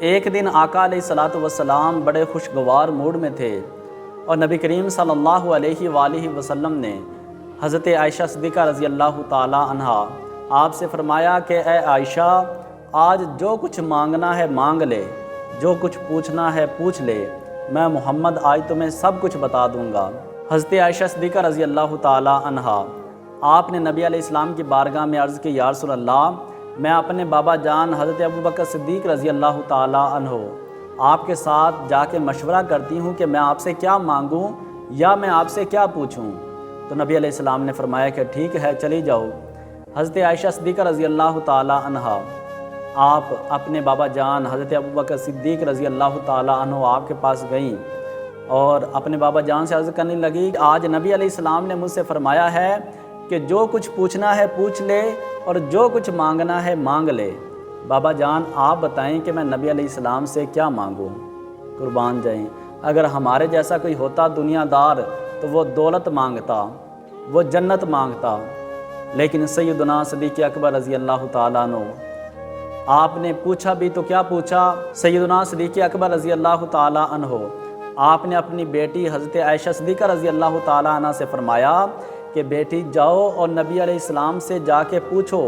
ایک دن آقا علیہ الصلاۃ والسلام بڑے خوشگوار موڈ میں تھے اور نبی کریم صلی اللہ علیہ وآلہ وسلم نے حضرت عائشہ صدیقہ رضی اللہ تعالی عنہا آپ سے فرمایا کہ اے عائشہ، آج جو کچھ مانگنا ہے مانگ لے، جو کچھ پوچھنا ہے پوچھ لے، میں محمد آج تمہیں سب کچھ بتا دوں گا۔ حضرت عائشہ صدیقہ رضی اللہ تعالی عنہا آپ نے نبی علیہ السلام کی بارگاہ میں عرض کی، یا رسول اللہ، میں اپنے بابا جان حضرت ابوبکر صدیق رضی اللہ تعالی عنہ آپ کے ساتھ جا کے مشورہ کرتی ہوں کہ میں آپ سے کیا مانگوں یا میں آپ سے کیا پوچھوں۔ تو نبی علیہ السلام نے فرمایا کہ ٹھیک ہے، چلی جاؤ۔ حضرت عائشہ صدیقہ رضی اللہ تعالی عنہا آپ اپنے بابا جان حضرت ابوبکر صدیق رضی اللہ تعالی عنہ آپ کے پاس گئیں اور اپنے بابا جان سے عرض کرنے لگی، آج نبی علیہ السلام نے مجھ سے فرمایا ہے کہ جو کچھ پوچھنا ہے پوچھ لے اور جو کچھ مانگنا ہے مانگ لے۔ بابا جان آپ بتائیں کہ میں نبی علیہ السلام سے کیا مانگوں؟ قربان جائیں، اگر ہمارے جیسا کوئی ہوتا دنیا دار تو وہ دولت مانگتا، وہ جنت مانگتا، لیکن سیدنا صدیق اکبر رضی اللہ تعالیٰ عنہ آپ نے پوچھا بھی تو کیا پوچھا؟ سیدنا صدیق اکبر رضی اللہ تعالیٰ عنہ آپ نے اپنی بیٹی حضرت عائشہ صدیقہ رضی اللہ تعالیٰ عنہ سے فرمایا کہ بیٹی جاؤ اور نبی علیہ السلام سے جا کے پوچھو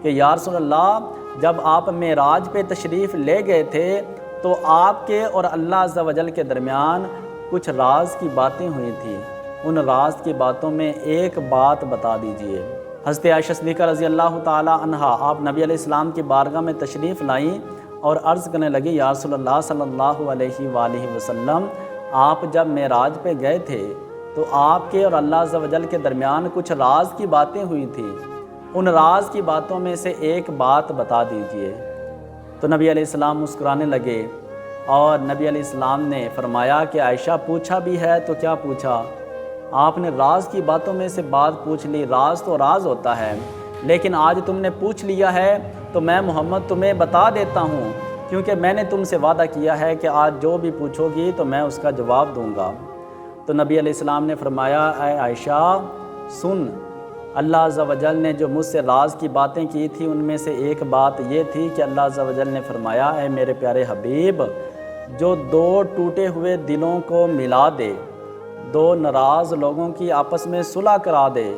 کہ یا رسول اللہ، جب آپ معراج پہ تشریف لے گئے تھے تو آپ کے اور اللہ عز و جل کے درمیان کچھ راز کی باتیں ہوئی تھیں، ان راز کی باتوں میں ایک بات بتا دیجئے۔ حضرت عائشہ صدیقہ رضی اللہ تعالی عنہا آپ نبی علیہ السلام کی بارگاہ میں تشریف لائیں اور عرض کرنے لگی، یا رسول اللہ صلی اللہ علیہ وآلہ وسلم، آپ جب معراج پہ گئے تھے تو آپ کے اور اللہ عز و جل کے درمیان کچھ راز کی باتیں ہوئی تھیں، ان راز کی باتوں میں سے ایک بات بتا دیجئے۔ تو نبی علیہ السلام مسکرانے لگے اور نبی علیہ السلام نے فرمایا کہ عائشہ، پوچھا بھی ہے تو کیا پوچھا؟ آپ نے راز کی باتوں میں سے بات پوچھ لی، راز تو راز ہوتا ہے، لیکن آج تم نے پوچھ لیا ہے تو میں محمد تمہیں بتا دیتا ہوں، کیونکہ میں نے تم سے وعدہ کیا ہے کہ آج جو بھی پوچھو گی تو میں اس کا جواب دوں گا۔ تو نبی علیہ السلام نے فرمایا، اے عائشہ سن، اللہ عز و جل نے جو مجھ سے راز کی باتیں کی تھی ان میں سے ایک بات یہ تھی کہ اللہ عز و جل نے فرمایا، اے میرے پیارے حبیب، جو دو ٹوٹے ہوئے دلوں کو ملا دے، دو ناراض لوگوں کی آپس میں صلح کرا دے،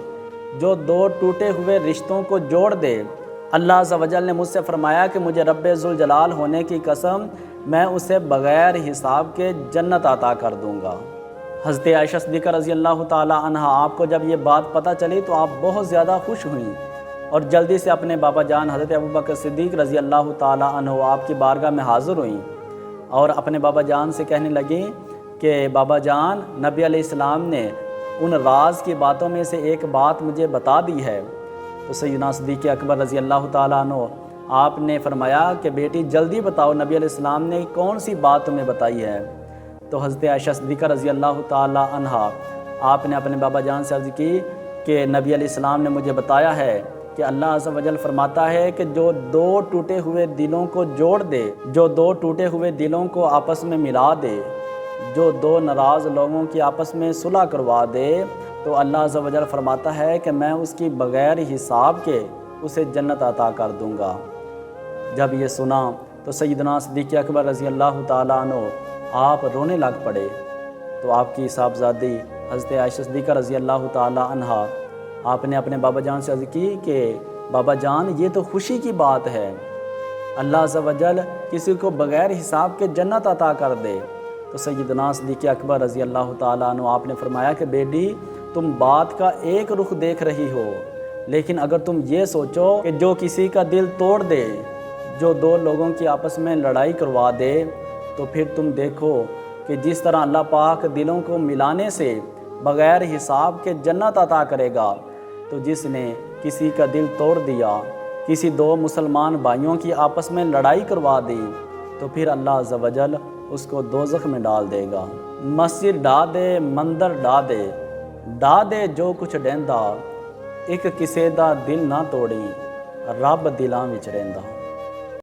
جو دو ٹوٹے ہوئے رشتوں کو جوڑ دے، اللہ عز و جل نے مجھ سے فرمایا کہ مجھے رب ذوالجلال ہونے کی قسم، میں اسے بغیر حساب کے جنت عطا کر دوں گا۔ حضرت عائشہ صدیقہ رضی اللہ تعالی عنہا آپ کو جب یہ بات پتہ چلی تو آپ بہت زیادہ خوش ہوئیں اور جلدی سے اپنے بابا جان حضرت ابوبکر صدیق رضی اللہ تعالی عنہ آپ کی بارگاہ میں حاضر ہوئیں اور اپنے بابا جان سے کہنے لگیں کہ بابا جان، نبی علیہ السلام نے ان راز کی باتوں میں سے ایک بات مجھے بتا دی ہے۔ تو سیدنا صدیق اکبر رضی اللہ تعالیٰ عنہ آپ نے فرمایا کہ بیٹی جلدی بتاؤ، نبی علیہ السلام نے کون سی بات تمہیں بتائی ہے؟ تو حضرت عائشہ صدیقہ رضی اللہ تعالیٰ عنہا آپ نے اپنے بابا جان سے عرض کی کہ نبی علیہ السلام نے مجھے بتایا ہے کہ اللہ عز و جل فرماتا ہے کہ جو دو ٹوٹے ہوئے دلوں کو جوڑ دے، جو دو ٹوٹے ہوئے دلوں کو آپس میں ملا دے، جو دو ناراض لوگوں کی آپس میں صلح کروا دے، تو اللہ عز و جل فرماتا ہے کہ میں اس کی بغیر حساب کے اسے جنت عطا کر دوں گا۔ جب یہ سنا تو سیدنا صدیق اکبر رضی اللہ تعالیٰ عنہ آپ رونے لگ پڑے۔ تو آپ کی صاحبزادی حضرت عائشہ صدیقہ رضی اللہ تعالیٰ عنہا آپ نے اپنے بابا جان سے عرض کی کہ بابا جان، یہ تو خوشی کی بات ہے، اللہ عز و جل کسی کو بغیر حساب کے جنت عطا کر دے۔ تو سیدنا صدیق اکبر رضی اللہ تعالیٰ عنہ آپ نے فرمایا کہ بیٹی، تم بات کا ایک رخ دیکھ رہی ہو، لیکن اگر تم یہ سوچو کہ جو کسی کا دل توڑ دے، جو دو لوگوں کی آپس میں لڑائی کروا دے، تو پھر تم دیکھو کہ جس طرح اللہ پاک دلوں کو ملانے سے بغیر حساب کے جنت عطا کرے گا، تو جس نے کسی کا دل توڑ دیا، کسی دو مسلمان بھائیوں کی آپس میں لڑائی کروا دی، تو پھر اللہ عز و جل اس کو دوزخ میں ڈال دے گا۔ مسجد ڈا دے، مندر ڈا دے جو کچھ ڈیندا، ایک کسے دا دل نہ توڑی، رب دلاں وچ رہندا۔